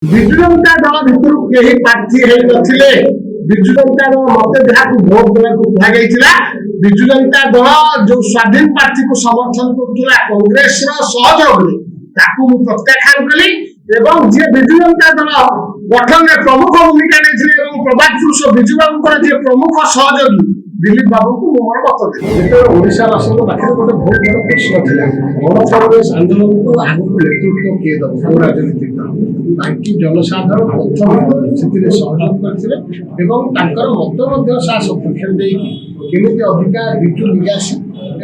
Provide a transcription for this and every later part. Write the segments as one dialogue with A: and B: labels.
A: ବିଜୁ ଜନତା ଦଳ ଭିତରୁ କେହି ପ୍ରାର୍ଥୀ ହେଇନଥିଲେ। ବିଜୁ ଜନତା ଦଳ ମତେ ଯାହାକୁ ଭୋଟ ଦେବାକୁ କୁହାଯାଇଥିଲା, ବିଜୁ ଜନତା ଦଳ ଯୋଉ ସ୍ୱାଧୀନ ପ୍ରାର୍ଥୀକୁ ସମର୍ଥନ କରୁଥିଲା କଂଗ୍ରେସର ସହଯୋଗରେ ତାକୁ ମୁଁ ପ୍ରତ୍ୟାଖ୍ୟାନ କଲି ଏବଂ ଯିଏ ବିଜୁ ଜନତା ଦଳ ଗଠନରେ ପ୍ରମୁଖ ଭୂମିକା ନେଇଥିଲେ ଏବଂ ପ୍ରଭାତ ପୁରୁଷ ବିଜୁ ବାବୁଙ୍କର ଯିଏ ପ୍ରମୁଖ ସହଯୋଗୀ ଦିଲ୍ଲୀପ ବାବୁଙ୍କୁ ମୁଁ ମୋର ମତ ଦେଲି। ଯେତେବେଳେ ଓଡ଼ିଶାବାସୀଙ୍କ ପାଖରେ ଗୋଟେ ବହୁତ ବଡ଼ ପ୍ରଶ୍ନ ଥିଲା, ଗଣପରିବେଶ ଆନ୍ଦୋଳନକୁ ଆଗକୁ ନେତୃତ୍ୱ କିଏ ଦେବ, କୋଉ ରାଜନୈତିକ ଦଳ? ବାକି ଜନସାଧାରଣ ପ୍ରଥମ ସେଥିରେ ସହଯୋଗ କରିଥିଲେ ଏବଂ ତାଙ୍କର ମତ ମଧ୍ୟ ସପକ୍ଷରେ ଦେଇକି କେମିତି ଅଧିକା ବିଜୁ ଲିଗାସି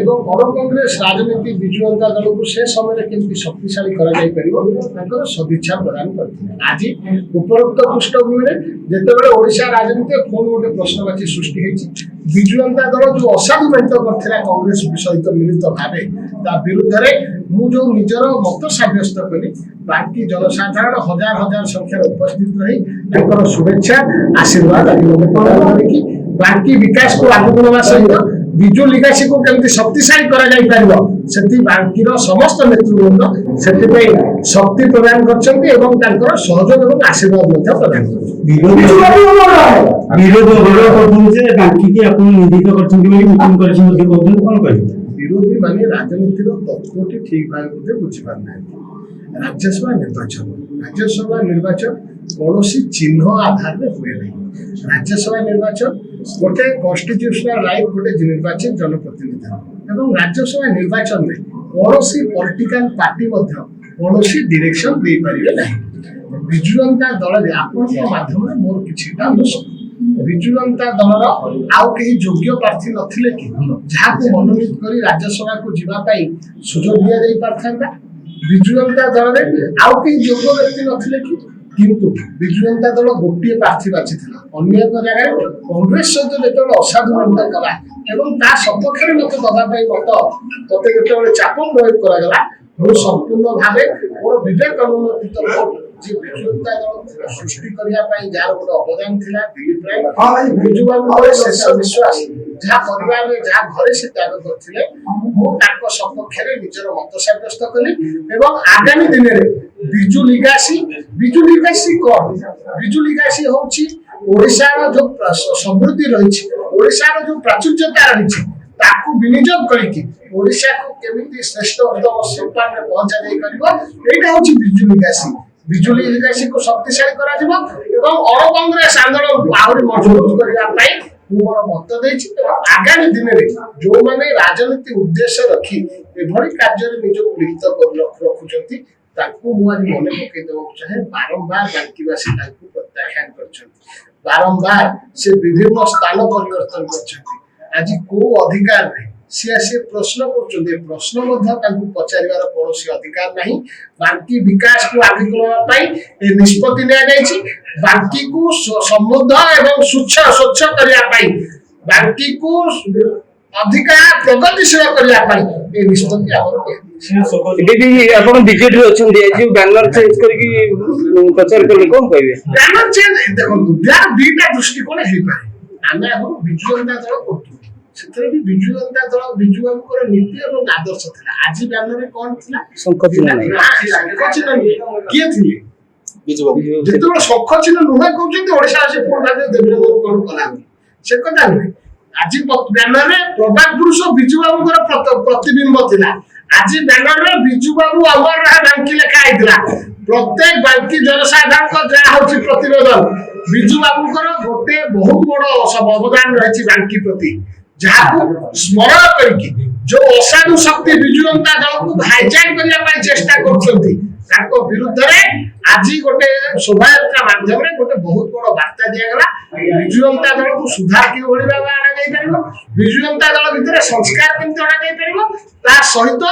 A: ଏବଂ ଅଣ କଂଗ୍ରେସ ରାଜନୀତି ବିଜୁ ଜନତା ଦଳକୁ ସେ ସମୟରେ କେମିତି ଶକ୍ତିଶାଳୀ କରାଯାଇପାରିବ ତାଙ୍କର ସଦିଚ୍ଛା ପ୍ରଦାନ କରିଥିଲେ। ଆଜି ଉପରୋକ୍ତ ପୃଷ୍ଠଭୂମିରେ ଯେତେବେଳେ ଓଡ଼ିଶା ରାଜନୀତିରେ ପୁଣି ଗୋଟେ ପ୍ରଶ୍ନବାଚୀ ସୃଷ୍ଟି ହେଇଛି, ବିଜୁ ଜନତା ଦଳ ଯୋଉ ଅସାଧୁ ମେଣ୍ଟ କରିଥିଲା କଂଗ୍ରେସ ସହିତ ମିଳିତ ଭାବେ ତା ବିରୁଦ୍ଧରେ ମୁଁ ଯୋଉ ନିଜର ମତ ସାବ୍ୟସ୍ତ କଲି, ବାକି ଜନସାଧାରଣ ହଜାର ହଜାର ସଂଖ୍ୟାରେ ଉପସ୍ଥିତ ରହି ତାଙ୍କର ଶୁଭେଚ୍ଛା ଆଶୀର୍ବାଦ ଆଜି ମୋତେ ପ୍ରଦାନ କରିକି ବାକି ବିକାଶକୁ ଆଗକୁ ନେବା ସହିତ ବିଜୁ ଲିଗାସିକୁ କେମିତି ଶକ୍ତିଶାଳୀ କରାଯାଇପାରିବ ସେଠି ବାକିର ସମସ୍ତ ନେତୃବୃନ୍ଦ ସେଥିପାଇଁ ଶକ୍ତି ପ୍ରଦାନ କରିଛନ୍ତି ଏବଂ ତାଙ୍କର ସହଯୋଗ ଏବଂ ଆଶୀର୍ବାଦ ମଧ୍ୟ ପ୍ରଦାନ କରିଛନ୍ତି। ବିରୋଧୀ ମାନେ ରାଜନୀତିର ତତ୍ତ୍ୱଟି ଠିକ ଭାବେ ବୋଧେ ବୁଝିପାରୁନାହାନ୍ତି। ରାଜ୍ୟସଭା ନିର୍ବାଚନ କୌଣସି ଚିହ୍ନ ଆଧାରରେ ହୁଏ ନାହିଁ। ରାଜ୍ୟସଭା ନିର୍ବାଚନ ଗୋଟେ କନଷ୍ଟିଟ୍ୟୁସନାଲ ରାଇଟ୍, ଗୋଟେ ନିର୍ବାଚିତ ଜନପ୍ରତିନିଧି ଏବଂ ରାଜ୍ୟସଭା ନିର୍ବାଚନରେ କୌଣସି ପଲିଟିକାଲ ପାର୍ଟି ମଧ୍ୟ କୌଣସି ଡିରେକ୍ସନ ଦେଇପାରିବେ ନାହିଁ। ବିଜୁ ଜନତା ଦଳରେ ଆପଣଙ୍କ ମାଧ୍ୟମରେ ମୋର କିଛିଟା ବିଜୁ ଜନତା ଦଳର ଆଉ କେହି ଯୋଗ୍ୟ ପ୍ରାର୍ଥୀ ନଥିଲେ କି ଯାହାକୁ ମନୋନୀତ କରି ରାଜ୍ୟସଭାକୁ ଯିବା ପାଇଁ ସୁଯୋଗ ଦିଆଯାଇ ପାରିଥାନ୍ତା? ବିଜୁ ଜନତା ଦଳରେ ଆଉ କେହି ଯୋଗ୍ୟ ବ୍ୟକ୍ତି ନଥିଲେ କି? କିନ୍ତୁ ବିଜୁ ଜନତା ଦଳ ଗୋଟିଏ ପ୍ରାର୍ଥୀ ବାଛିଥିଲା। ଅନ୍ୟ ଏକ ଜାଗାରେ କଂଗ୍ରେସ ସହିତ ଯେତେବେଳେ ଅସାଧୁ ମେଣ୍ଟ କଲା ଏବଂ ତା ସପକ୍ଷରେ ମତେ ଦବା ପାଇଁ ମତେ ଯେତେବେଳେ ଚାପ ପ୍ରୟୋଗ କରାଗଲା, ମୁଁ ସମ୍ପୂର୍ଣ୍ଣ ଭାବେ ମୋର ବିବେକ ଅନୁମୋଦିତ ଭୋଟ ଯେ ବିଜୁ ଜନତା ଦଳ ସୃଷ୍ଟି କରିବା ପାଇଁ ଯାହାର ଗୋଟେ ଅବଦାନ ଥିଲା ଦିଲ୍ଲୀପ ରାୟ ବିଜୁ ବାବୁଙ୍କର ଶେଷ ନିଶ୍ୱାସ ଯାହା ପରିବାରରେ ଯାହା ଘରେ ସେ ତ୍ୟାଗ କରିଥିଲେ, ମୁଁ ତାଙ୍କ ସପକ୍ଷରେ ନିଜର ମତ ସାବ୍ୟସ୍ତ କଲି ଏବଂ ଆଗାମୀ ଦିନରେ ବିଜୁ ଲିଗାସି କଣ? ବିଜୁ ଲିଗାସି ହଉଛି ଓଡ଼ିଶାର ଯୋଉ ସମୃଦ୍ଧି ରହିଛି, ଓଡ଼ିଶାର ଯୋଉ ପ୍ରାଚୁର୍ଯ୍ୟତା ରହିଛି ତାକୁ ବିନିଯୋଗ କରିକି ଓଡ଼ିଶାକୁ କେମିତି ଶ୍ରେଷ୍ଠ ଉତ୍ତମ ସୋପାନରେ ପହଞ୍ଚା ଯାଇପାରିବ, ଏଇଟା ହଉଛି ବିଜୁ ଲିଗାସି। ବିଜୁ ଲିଗାସିକୁ ଶକ୍ତିଶାଳୀ କରାଯିବ ଏବଂ ଅଣ କଂଗ୍ରେସ ଆନ୍ଦୋଳନକୁ ଆହୁରି ମଜବୁତ କରିବା ପାଇଁ ମୁଁ ମୋର ମତ ଦେଇଛି ଏବଂ ଆଗାମୀ ଦିନରେ ଯୋଉମାନେ ରାଜନୀତି ଉଦ୍ଦେଶ୍ୟ ରଖି ଏଭଳି କାର୍ଯ୍ୟରେ ନିଜକୁ ଲିପ୍ତ ରଖୁଛନ୍ତି ତାଙ୍କୁ ମୁଁ ଆଜି ମନେ ପକେଇ ଦେବାକୁ ଚାହେଁ। ବାରମ୍ବାର ବାଙ୍କିବାସୀ ତାଙ୍କୁ ପ୍ରତ୍ୟାଖ୍ୟାନ କରିଛନ୍ତି, ବାରମ୍ବାର ସେ ବିଭିନ୍ନ ସ୍ଥାନ ପରିବର୍ତ୍ତନ କରିଛନ୍ତି। ଆଜି କୋଉ ଅଧିକାରରେ ସେ ଆସି ପ୍ରଶ୍ନ କରୁଛନ୍ତି, ଏ ପ୍ରଶ୍ନ ମଧ୍ୟ ତାଙ୍କୁ ପଚାରିବାର କୌଣସି ଅଧିକାର ନାହିଁ। ବାଙ୍କି ବିକାଶକୁ ଆଗକୁ ନେବା ପାଇଁ ଏ ନିଷ୍ପତ୍ତି ନିଆଯାଇଛି। ବାଙ୍କିକୁ ସମୃଦ୍ଧ ଏବଂ ସ୍ୱଚ୍ଛ କରିବା ପାଇଁ, ବାଙ୍କିକୁ ଅଧିକା ପ୍ରଗତିଶୀଳ କରିବା ପାଇଁ ଏ ନିଷ୍ପତ୍ତି ଆମର
B: ଆପଣ ବିଜେଡି ଅଛନ୍ତି, ଆଜି ବ୍ୟାନର ଚେଞ୍ଜ କରିକି ପ୍ରଚାର କଲେ କଣ କହିବେ?
A: ବ୍ୟାନର ଚେଞ୍ଜ ଦେଖନ୍ତୁ, ଯାହାର ଦିଟା ଦୃଷ୍ଟିକୋଣ ହେଇପାରେ। ଆମେ ଆଗରୁ ବିଜୁ ଜନତା ଦଳ କରୁଥିଲୁ, ସେଥିରେ ବି ବିଜୁ ଜନତା ଦଳ ବିଜୁ ବାବୁଙ୍କର ନୀତି ଏବଂ ଆଦର୍ଶ ଥିଲା। ଆଜି ବ୍ୟାନରରେ କଣ ଥିଲା?
B: ଶଙ୍ଖ ଚିହ୍ନ
A: କିଏ ଥିଲେ? ଯେତେବେଳେ ଶଙ୍ଖ ଚିହ୍ନ ନୁହେଁ କହୁଛନ୍ତି ଓଡ଼ିଶାବାସୀ ଦେବେନ୍ଦ୍ର କଣ କଲା ସେ କଥା ନୁହେଁ। ଆଜି ବ୍ୟାନରରେ ପ୍ରଭାତ ପୁରୁଷ ବିଜୁ ବାବୁଙ୍କର ପ୍ରତିବିମ୍ବ ଥିଲା। ଆଜି ବ୍ୟାନରରେ ବିଜୁ ବାବୁ ଅମର ରହା ବାଙ୍କି ଲେଖା ହେଇଥିଲା। ପ୍ରତ୍ୟେକ ବାଙ୍କି ଜନସାଧାରଣଙ୍କ ଯାହା ହଉଛି ପ୍ରତିବେଦନ, ବିଜୁ ବାବୁଙ୍କର ଗୋଟେ ବହୁତ ବଡ ଅବଦାନ ରହିଛି ବାଙ୍କି ପ୍ରତି, ଯାହାକୁ ସ୍ମରଣ କରିକି ଯୋଉ ଅସାଧୁ ଶକ୍ତି ବିଜୁ ଜନତା ଦଳକୁ ହାଇଜାକ୍ କରିବା ପାଇଁ ଚେଷ୍ଟା କରୁଛନ୍ତି ତାଙ୍କ ବିରୁଦ୍ଧରେ ଆଜି ଗୋଟେ ଶୋଭାଯାତ୍ରା ମାଧ୍ୟମରେ ଗୋଟେ ବହୁତ ବଡ ବାର୍ତ୍ତା ଦିଆଗଲା। ବିଜୁ ଜନତା ଦଳକୁ ସୁଧାର କିଭଳି ଭାବେ ଅଣାଯାଇପାରିବ, ବିଜୁ ଜନତା ଦଳ ଭିତରେ ସଂସ୍କାର କେମିତି ଅଣାଯାଇପାରିବ, ତା ସହିତ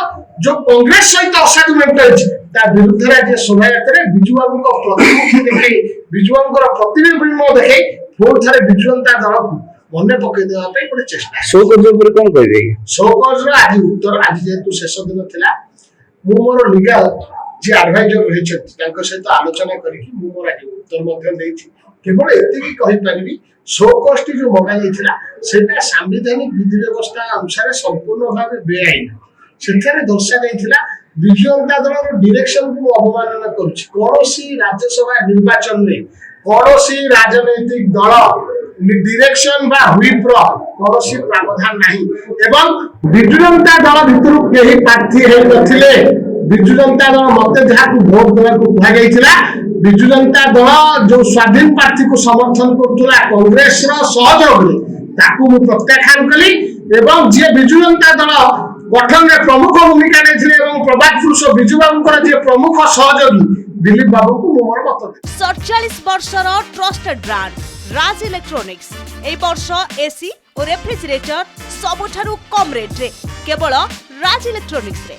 A: ଯୋଉ କଂଗ୍ରେସ ସହିତ ଅସାଧୁ ମେଣ୍ଟ ଅଛି ତା ବିରୁଦ୍ଧରେ ଆଜି ଶୋଭାଯାତ୍ରାରେ ବିଜୁ ବାବୁଙ୍କ ପ୍ରତିମୂର୍ତ୍ତି ଦେଖେଇ, ବିଜୁ ବାବୁଙ୍କର ପ୍ରତିବିମ୍ବ ଦେଖେଇ ପୁଣି ଥରେ ବିଜୁ ଜନତା ଦଳକୁ ମନେ ପକେଇ ଦେବା ପାଇଁ ଗୋଟେ ଚେଷ୍ଟା।
B: ସୌକର୍ଯ୍ୟ ଉପରେ କଣ କହିବେ?
A: ସୌକର୍ଯ୍ୟର ଆଜି ଉତ୍ତର, ଆଜି ଯେହେତୁ ଶେଷ ଦିନ ଥିଲା, ମୁଁ ମୋର ଲିଗାଲ ଯିଏ ଆଡଭାଇଜର ରହିଛନ୍ତି ତାଙ୍କ ସହିତ ଆଲୋଚନା କରିକି ମୁଁ ମୋର ଆଜି ଉତ୍ତର ମଧ୍ୟ ଦେଇଛି। କେବଳ ଏତିକି କହିପାରିବି, ସୌକଷ୍ଟି ଯୋଉ ମଗାଯାଇଥିଲା ସେଟା ସାମ୍ବିଧାନିକ ବିଧି ବ୍ୟବସ୍ଥା ଅନୁସାରେ ସମ୍ପୂର୍ଣ୍ଣ ଭାବେ ବେଆଇନ। ସେଥିରେ ଦର୍ଶାଯାଇଥିଲା ବିଜୁ ଜନତା ଦଳର ଡିରେକ୍ସନକୁ ମୁଁ ଅବମାନନା କରୁଛି। କୌଣସି ରାଜ୍ୟସଭା ନିର୍ବାଚନରେ କୌଣସି ରାଜନୈତିକ ଦଳ ଡିରେକ୍ସନ ବା ହୁଇପ୍ର କୌଣସି ପ୍ରାବଧାନ ନାହିଁ ଏବଂ ବିଜୁ ଜନତା ଦଳ ଭିତରୁ କେହି ପ୍ରାର୍ଥୀ ହେଇନଥିଲେ। ବିଜୁ ଜନତା ଦଳ ମତେ ଯାହାକୁ ଭୋଟ ଦେବାକୁ କୁହାଯାଇଥିଲା, ବିଜୁ ଜନତା ଦଳ ଯୋଉ ସ୍ୱାଧୀନ ପ୍ରାର୍ଥୀକୁ ସମର୍ଥନ କରୁଥିଲା କଂଗ୍ରେସର ସହଯୋଗରେ ତାକୁ ମୁଁ ପ୍ରତ୍ୟାଖ୍ୟାନ କଲି ଏବଂ ଯିଏ ବିଜୁ ଜନତା ଦଳ ଗଠନରେ ପ୍ରମୁଖ ଭୂମିକା ନେଇଥିଲେ ଏବଂ ପ୍ରବାଦ ପୁରୁଷ ବିଜୁ ବାବୁଙ୍କର ଯିଏ ପ୍ରମୁଖ ସହଯୋଗୀ ଦିଲ୍ଲୀପ ବାବୁଙ୍କୁ ମୁଁ ମୋର ମତ ଦେବି।
C: 47 ବର୍ଷର ଟ୍ରଷ୍ଟେଡ୍ ବ୍ରାଣ୍ଡ ରାଜ ଇଲେକ୍ଟ୍ରୋନିକ୍ସ এই ବର୍ଷ এসি ও রেফ্রিজরেটর ସବୁଠାରୁ କମ୍ ରେଟ୍ରେ କେବଳ ରାଜ ଇଲେକ୍ଟ୍ରୋନିକ୍ସରେ।